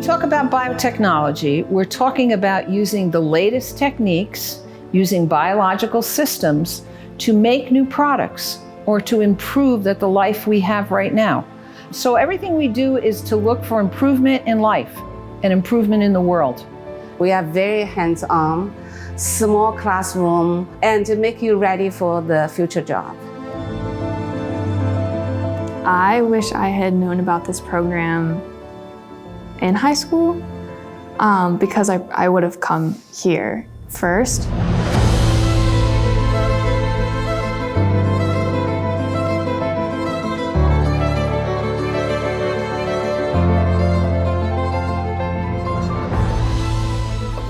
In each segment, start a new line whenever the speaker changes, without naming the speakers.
talk about biotechnology, we're talking about using the latest techniques, using biological systems to make new products or to improve the life we have right now. So everything we do is to look for improvement in life and improvement in the world.
We are very hands-on, small classroom, and to make you ready for the future job.
I wish I had known about this program in high school because I would have come here first.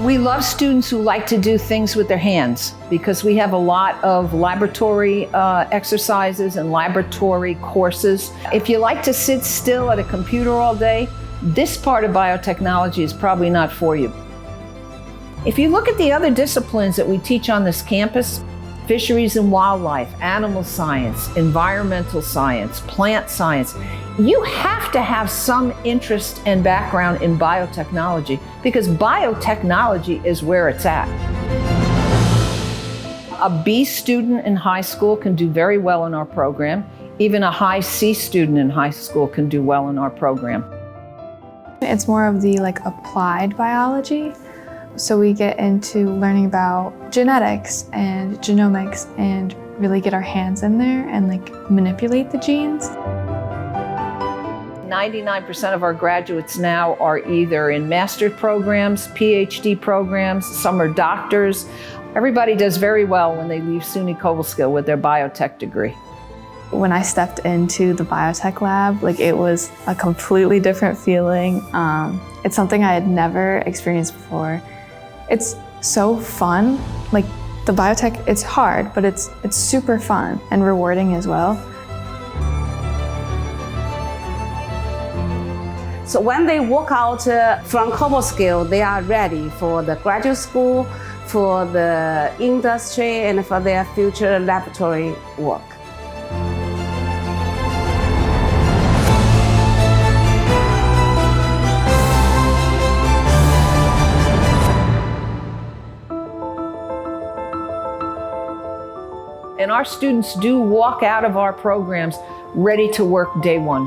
We love students who like to do things with their hands because we have a lot of laboratory exercises and laboratory courses. If you like to sit still at a computer all day, this part of biotechnology is probably not for you. If you look at the other disciplines that we teach on this campus, fisheries and wildlife, animal science, environmental science, plant science, you have to have some interest and background in biotechnology because biotechnology is where it's at. A B student in high school can do very well in our program. Even a high C student in high school can do well in our program.
It's more of the applied biology. So we get into learning about genetics and genomics and really get our hands in there and manipulate the genes.
99% of our graduates now are either in master's programs, PhD programs, some are doctors. Everybody does very well when they leave SUNY Cobleskill with their biotech degree.
When I stepped into the biotech lab, it was a completely different feeling. It's something I had never experienced before. It's so fun. The biotech, it's hard, but it's super fun and rewarding as well.
So when they walk out from Cobleskill, they are ready for the graduate school, for the industry, and for their future laboratory work.
And our students do walk out of our programs ready to work day one.